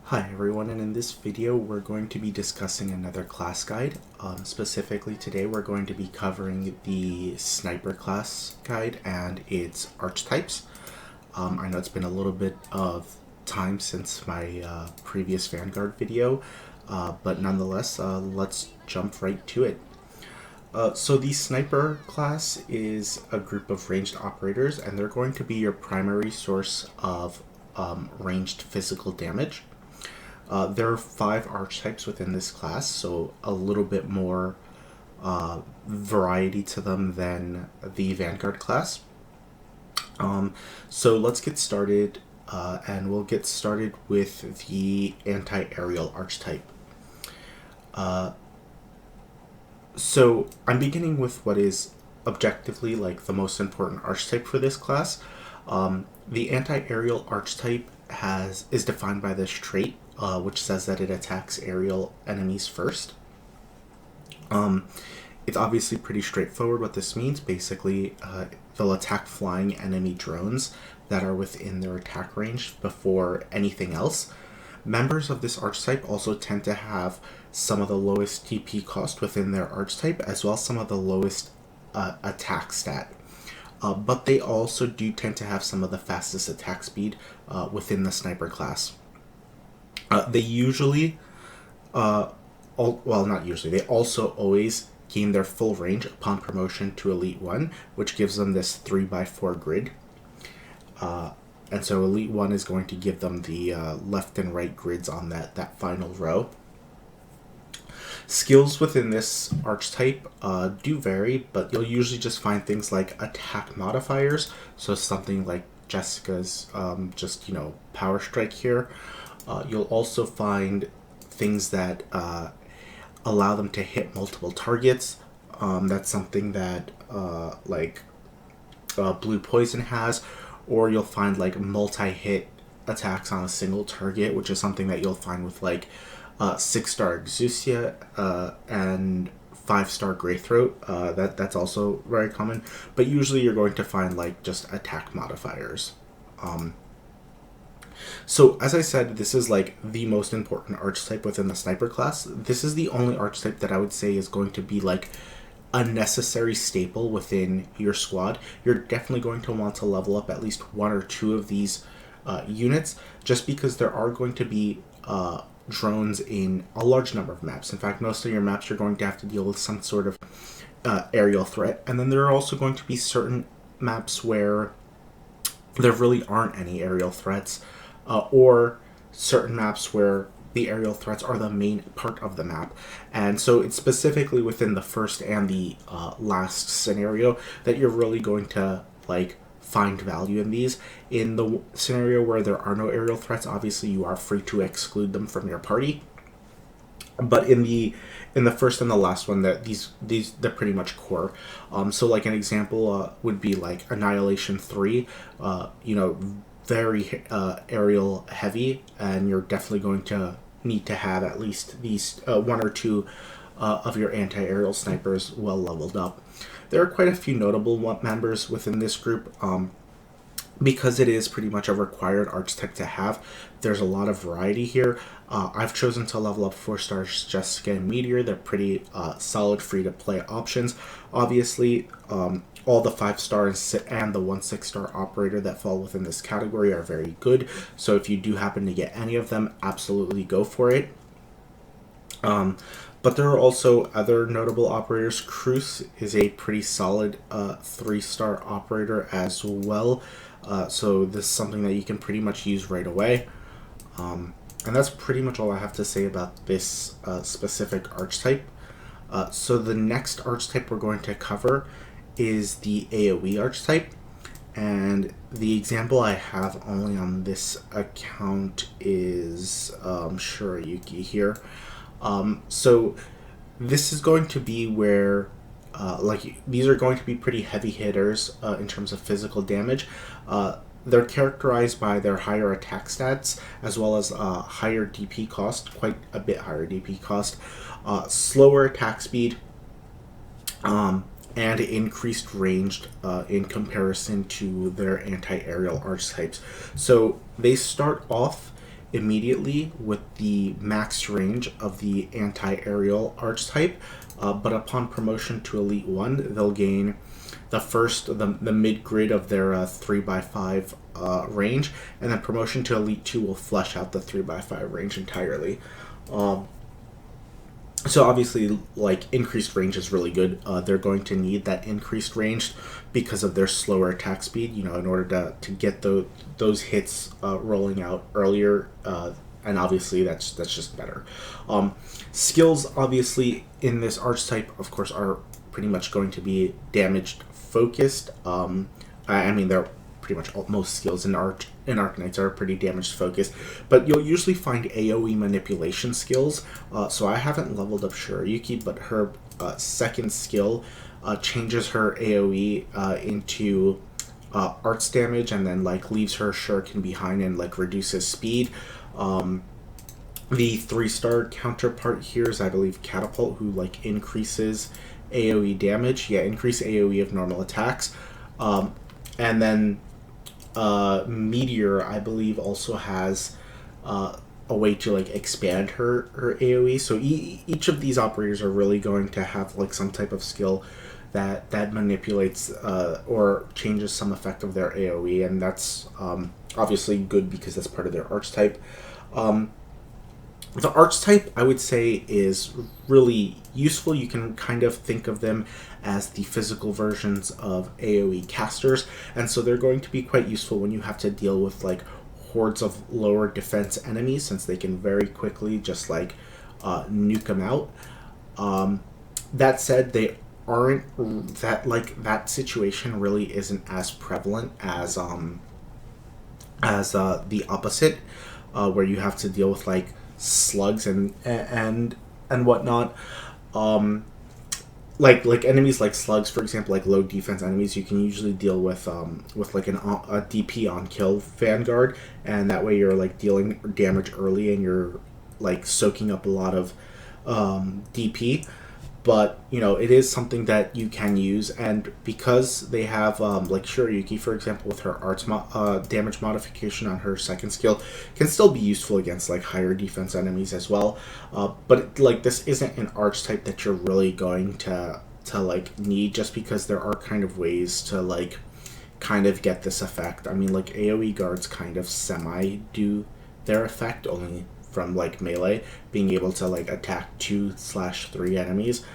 Hi everyone, and in this video we're going to be discussing another class guide. Specifically today we're going to be covering the Sniper class guide and its archetypes. I know it's been a little bit of time since my previous Vanguard video, but nonetheless, let's jump right to it. So the Sniper class is a group of ranged operators, and they're going to be your primary source of ranged physical damage. There are 5 archetypes within this class, so a little bit more variety to them than the Vanguard class. So let's get started, and we'll get started with the anti-aerial archetype. So I'm beginning with what is objectively like the most important archetype for this class. The anti-aerial archetype is defined by this trait, which says that it attacks aerial enemies first. It's obviously pretty straightforward what this means. Basically, they'll attack flying enemy drones that are within their attack range before anything else. Members of this archetype also tend to have some of the lowest TP cost within their archetype, as well as some of the lowest attack stat. But they also do tend to have some of the fastest attack speed within the Sniper class. They usually, not usually, they also always gain their full range upon promotion to Elite 1, which gives them this 3x4 grid. And so Elite 1 is going to give them the left and right grids on that final row. Skills within this archetype do vary, but you'll usually just find things like attack modifiers, so something like Jessica's power strike here. You'll also find things that allow them to hit multiple targets. That's something that Blue Poison has, or you'll find like multi-hit attacks on a single target, which is something that you'll find with like 6-star Exousia and 5-star Greythroat. That's also very common, but usually you're going to find like just attack modifiers. So as I said, this is like the most important archetype within the Sniper class. This is the only archetype that I would say is going to be like a necessary staple within your squad. You're definitely going to want to level up at least 1 or 2 of these units, just because there are going to be drones in a large number of maps. In fact, most of your maps you're going to have to deal with some sort of aerial threat, and then there are also going to be certain maps where there really aren't any aerial threats, or certain maps where the aerial threats are the main part of the map. And so it's specifically within the first and the last scenario that you're really going to like find value in these. In the scenario where there are no aerial threats, obviously you are free to exclude them from your party. But in the first and the last one, that these they're pretty much core. So like an example would be like Annihilation 3, very aerial heavy, and you're definitely going to need to have at least these 1 or 2 of your anti-aerial snipers well leveled up. There are quite a few notable members within this group. Because it is pretty much a required archetype to have, there's a lot of variety here. I've chosen to level up 4-stars Jessica and Meteor. They're pretty solid free-to-play options. Obviously, all the 5-stars and the 1 6-star operator that fall within this category are very good. So if you do happen to get any of them, absolutely go for it. But there are also other notable operators. Cruz is a pretty solid 3-star operator as well. So this is something that you can pretty much use right away. And that's pretty much all I have to say about this specific archetype. So the next archetype we're going to cover is the AoE archetype. And the example I have only on this account is Shurayuki here. So this is going to be where these are going to be pretty heavy hitters in terms of physical damage. They're characterized by their higher attack stats, as well as higher DP cost, quite a bit higher DP cost, slower attack speed, and increased range in comparison to their anti-aerial archetypes. So they start off immediately with the max range of the anti-aerial archetype, but upon promotion to Elite 1, they'll gain the mid-grid of their 3x5 range, and then promotion to Elite 2 will flush out the 3x5 range entirely. So obviously, like, increased range is really good. They're going to need that increased range because of their slower attack speed, in order to get those hits rolling out earlier, and obviously that's just better. Skills, obviously, in this archetype, of course, are pretty much going to be damage focused. I mean, they're pretty much most skills in Arknights are pretty damage focused, but you'll usually find AoE manipulation skills. So I haven't leveled up Shirayuki, but her second skill changes her AoE into arts damage, and then like leaves her shuriken behind and like reduces speed. The 3-star counterpart here is, I believe, Catapult, who like increases AoE damage. Yeah, increase AoE of normal attacks. And then Meteor, I believe, also has a way to like expand her AoE. So each of these operators are really going to have like some type of skill that manipulates or changes some effect of their AoE, and that's obviously good because that's part of their archetype. The archetype, I would say, is really useful. You can kind of think of them as the physical versions of AoE casters, and so they're going to be quite useful when you have to deal with like hordes of lower defense enemies, since they can very quickly just like nuke them out. That said, they aren't that situation really isn't as prevalent as the opposite, where you have to deal with like slugs and whatnot. Like enemies like slugs, for example, like low defense enemies, you can usually deal with like a DP on kill vanguard, and that way you're like dealing damage early and you're like soaking up a lot of DP. But it is something that you can use, and because they have like Shirayuki, for example, with her arts damage modification on her second skill, can still be useful against like higher defense enemies as well. But like this isn't an archetype that you're really going to like need, just because there are kind of ways to like kind of get this effect. I mean, like AoE guards kind of semi do their effect only from like melee, being able to like attack 2/3 enemies.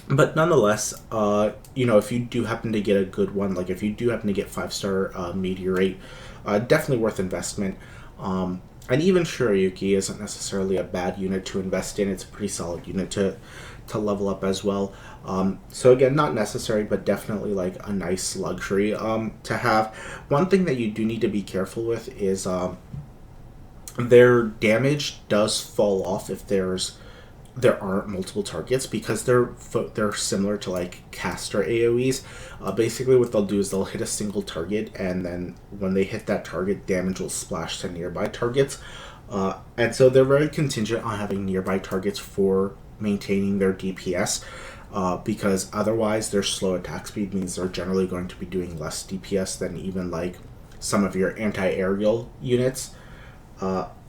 But nonetheless, if you do happen to get a good one, like if you do happen to get 5-star Meteorate, definitely worth investment. And even Shirayuki isn't necessarily a bad unit to invest in. It's a pretty solid unit to level up as well. So again, not necessary, but definitely like a nice luxury to have. One thing that you do need to be careful with is their damage does fall off if there aren't multiple targets, because they're similar to like caster AoEs. Basically what they'll do is they'll hit a single target, and then when they hit that target, damage will splash to nearby targets. And so they're very contingent on having nearby targets for maintaining their DPS, because otherwise their slow attack speed means they're generally going to be doing less DPS than even like some of your anti-aerial units.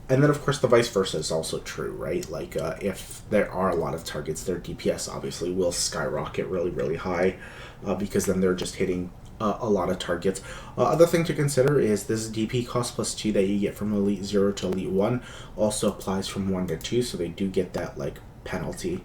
And then, of course, the vice versa is also true, right? Like, if there are a lot of targets, their DPS obviously will skyrocket really, really high, because then they're just hitting a lot of targets. Other thing to consider is this DP cost +2 that you get from Elite 0 to Elite 1 also applies from 1 to 2, so they do get that, like, penalty.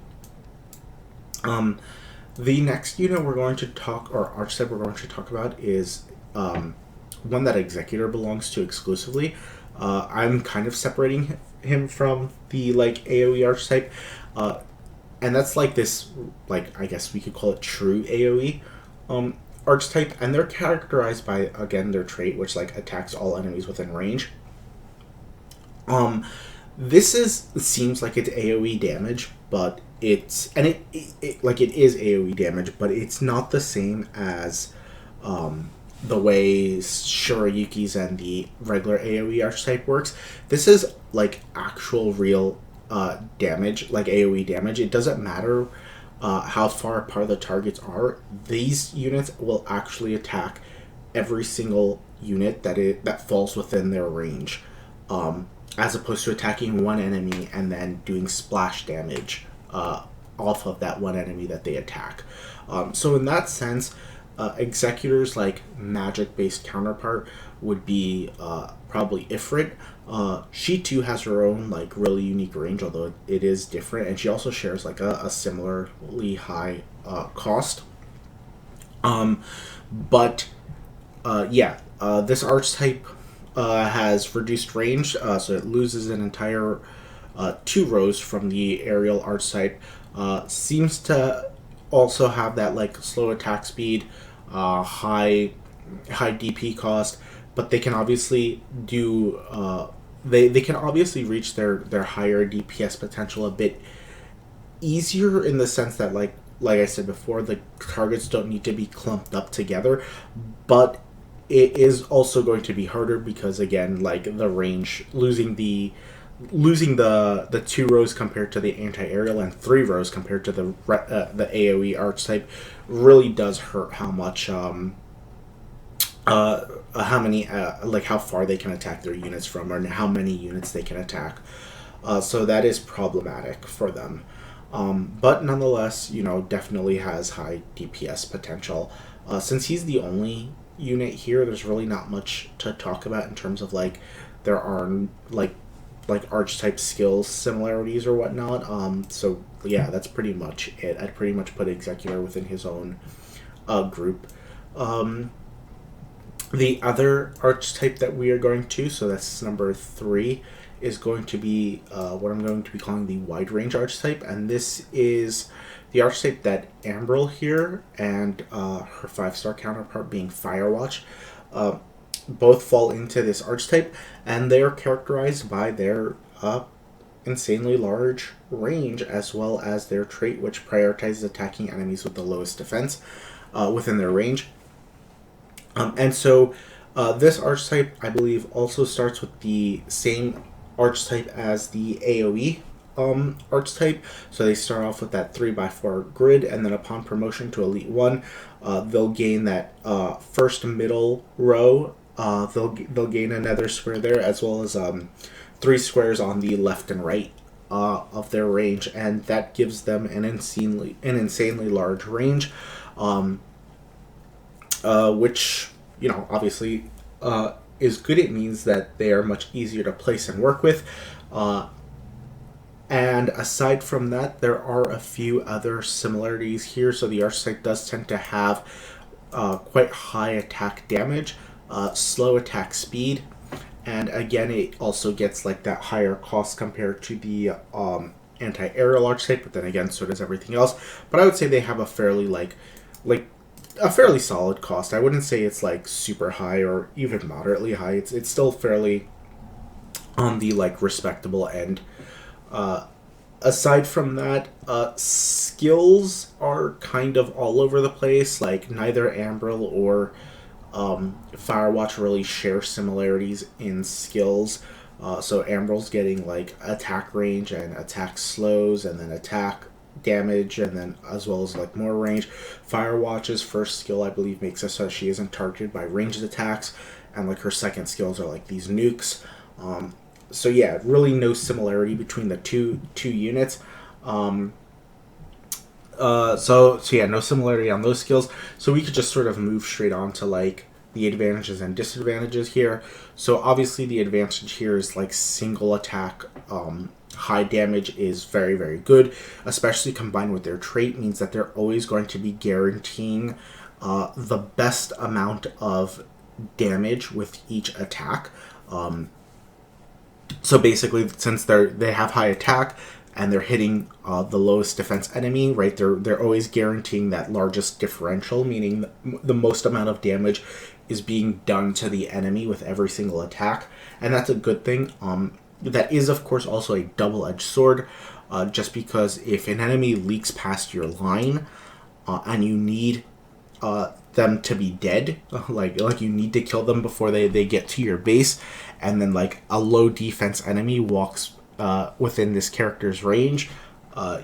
The next unit we're going to talk, or archetype we're going to talk about, is one that Executor belongs to exclusively. I'm kind of separating him from the like AoE archetype, and that's like this, like, I guess we could call it true AoE archetype, and they're characterized by, again, their trait, which like attacks all enemies within range. This seems like it's AoE damage, but it is AoE damage, but it's not the same as the way Shirayuki's and the regular AoE archetype works. This is like actual real damage, like AoE damage. It doesn't matter how far apart the targets are. These units will actually attack every single unit that falls within their range. as opposed to attacking one enemy and then doing splash damage off of that one enemy that they attack. So in that sense, Executor's like magic-based counterpart would be probably Ifrit. She too has her own like really unique range, although it is different, and she also shares like a similarly high cost. But yeah, this archetype has reduced range, so it loses an entire 2 rows from the aerial archetype. Seems to also have that like slow attack speed, high DP cost, but they can obviously do they can obviously reach their higher DPS potential a bit easier, in the sense that like I said before, the targets don't need to be clumped up together, but it is also going to be harder because, again, like the range, losing the 2 rows compared to the anti-aerial and 3 rows compared to the AoE archetype really does hurt how much how many like how far they can attack their units from, or how many units they can attack. So that is problematic for them. But nonetheless, definitely has high DPS potential. Since he's the only unit here, there's really not much to talk about in terms of like there are like archetype skills similarities or whatnot. So yeah, that's pretty much it. I'd pretty much put Executor within his own group. The other archetype that we are going to, so that's number 3, is going to be what I'm going to be calling the wide range archetype, and this is the archetype that Ambril here and her 5-star counterpart being Firewatch both fall into this archetype, and they are characterized by their insanely large range, as well as their trait which prioritizes attacking enemies with the lowest defense within their range. And so this archetype, I believe, also starts with the same archetype as the AoE archetype. So they start off with that 3x4 grid, and then upon promotion to Elite 1, they'll gain that first middle row. They'll gain another square there, as well as 3 squares on the left and right of their range, and that gives them an insanely large range, which obviously is good. It means that they are much easier to place and work with. And aside from that, there are a few other similarities here. So the archetype does tend to have quite high attack damage, slow attack speed, and again, it also gets like that higher cost compared to the anti-aerial archetype, but then again, so does everything else. But I would say they have a fairly a fairly solid cost. I wouldn't say it's like super high or even moderately high. It's still fairly on the like respectable end. Aside from that, skills are kind of all over the place. Like neither Ambril or Firewatch really share similarities in skills. So Ambril's getting like attack range and attack slows, and then attack damage, and then as well as like more range. Firewatch's first skill, I believe, makes it so she isn't targeted by ranged attacks, and like her second skills are like these nukes. So yeah, really no similarity between the two units. So yeah, no similarity on those skills. So we could just sort of move straight on to like the advantages and disadvantages here. So obviously the advantage here is like single attack, high damage is very, very good, especially combined with their trait, means that they're always going to be guaranteeing the best amount of damage with each attack. So basically, since they have high attack and they're hitting the lowest defense enemy, right? They're always guaranteeing that largest differential, meaning the most amount of damage is being done to the enemy with every single attack, and that's a good thing. That is, of course, also a double-edged sword, just because if an enemy leaks past your line and you need them to be dead, like you need to kill them before they get to your base, and then like a low defense enemy walks within this character's range,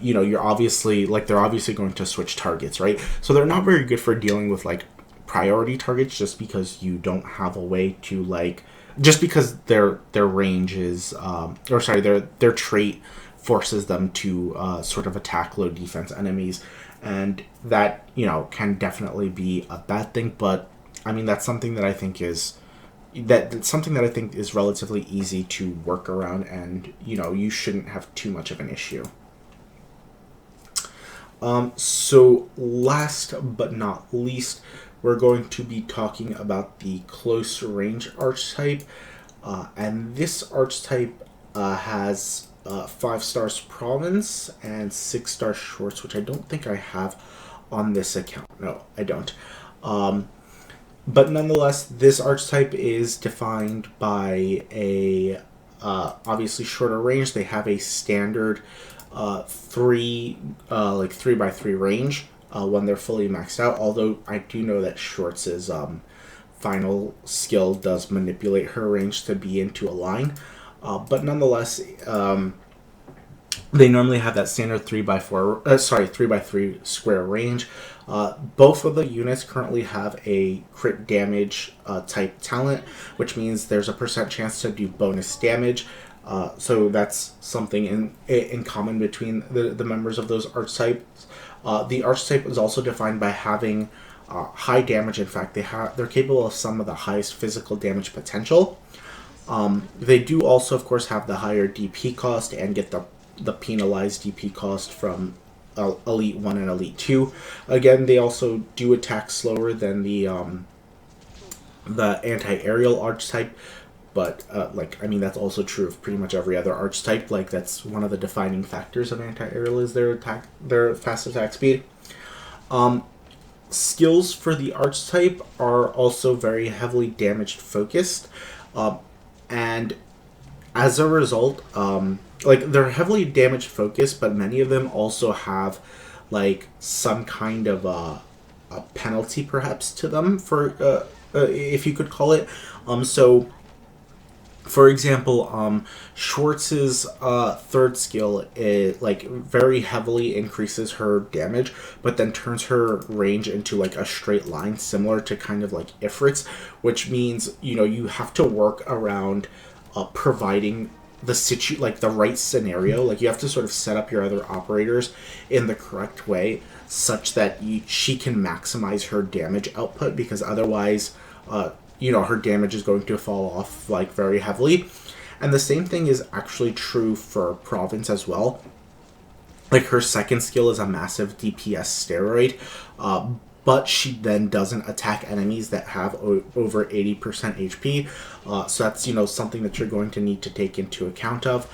you're obviously they're obviously going to switch targets, right? So they're not very good for dealing with like priority targets, just because you don't have a way to like just because their range is, or sorry, their trait forces them to sort of attack low defense enemies, and that can definitely be a bad thing. But I mean that's something that I think is that's something that I think is relatively easy to work around, and you shouldn't have too much of an issue. So last but not least, we're going to be talking about the close range archetype, and this archetype has 5 stars province and 6 star shorts, which I don't think I have on this account. No, I don't. But nonetheless, this archetype is defined by a obviously shorter range. They have a standard 3x3 range when they're fully maxed out. Although I do know that Shorts' final skill does manipulate her range to be into a line, but nonetheless, they normally have that standard 3x3 square range. Both of the units currently have a crit damage type talent, which means there's a % chance to do bonus damage. So that's something in common between the members of those archetypes. The archetype is also defined by having high damage. In fact, they're capable of some of the highest physical damage potential. They do also, of course, have the higher DP cost and get the penalized DP cost from Elite 1 and Elite 2. Again, they also do attack slower than the anti-aerial archetype, but that's also true of pretty much every other archetype. Like, that's one of the defining factors of anti-aerial is their fast attack speed. Skills for the archetype are also very heavily damage focused, and as a result, they're heavily damage focused, but many of them also have some kind of a penalty perhaps to them, for if you could call it. So for example, Schwartz's third skill is very heavily increases her damage, but then turns her range into a straight line, similar to kind of Ifrit's, which means you have to work around providing the right scenario. You have to sort of set up your other operators in the correct way, such that she can maximize her damage output, because otherwise her damage is going to fall off very heavily. And the same thing is actually true for Province as well. Her second skill is a massive DPS steroid, but she then doesn't attack enemies that have over 80% HP. So that's something that you're going to need to take into account of.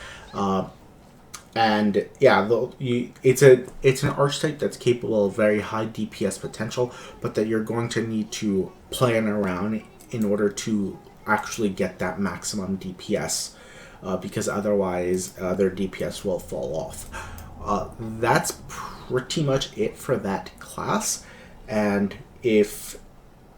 And yeah, it's an archetype that's capable of very high DPS potential, but that you're going to need to plan around in order to actually get that maximum DPS, because otherwise their DPS will fall off. That's pretty much it for that class. And if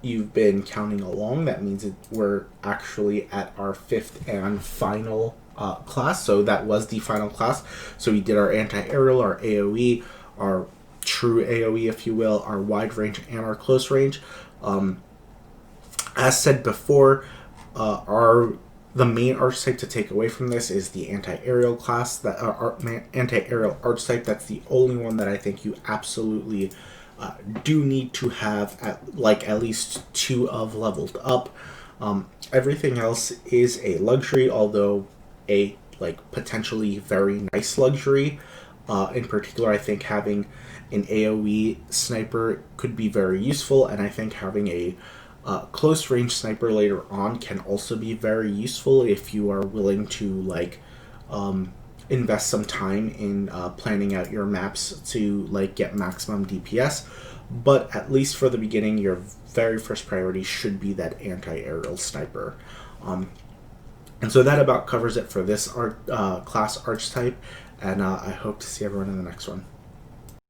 you've been counting along, that means we're actually at our 5th and final class. So that was the final class. So we did our anti-aerial, our AoE, our true AoE, if you will, our wide range, and our close range. As said before, the main archetype to take away from this is the anti-aerial class, anti-aerial archetype. That's the only one that I think you absolutely do need to have at least 2 of leveled up. Everything else is a luxury, although a potentially very nice luxury. In particular, I think having an AoE sniper could be very useful, and I think having a close range sniper later on can also be very useful if you are willing to invest some time in planning out your maps to get maximum DPS. But at least for the beginning, your very first priority should be that anti-aerial sniper. And so that about covers it for this class archetype, and I hope to see everyone in the next one.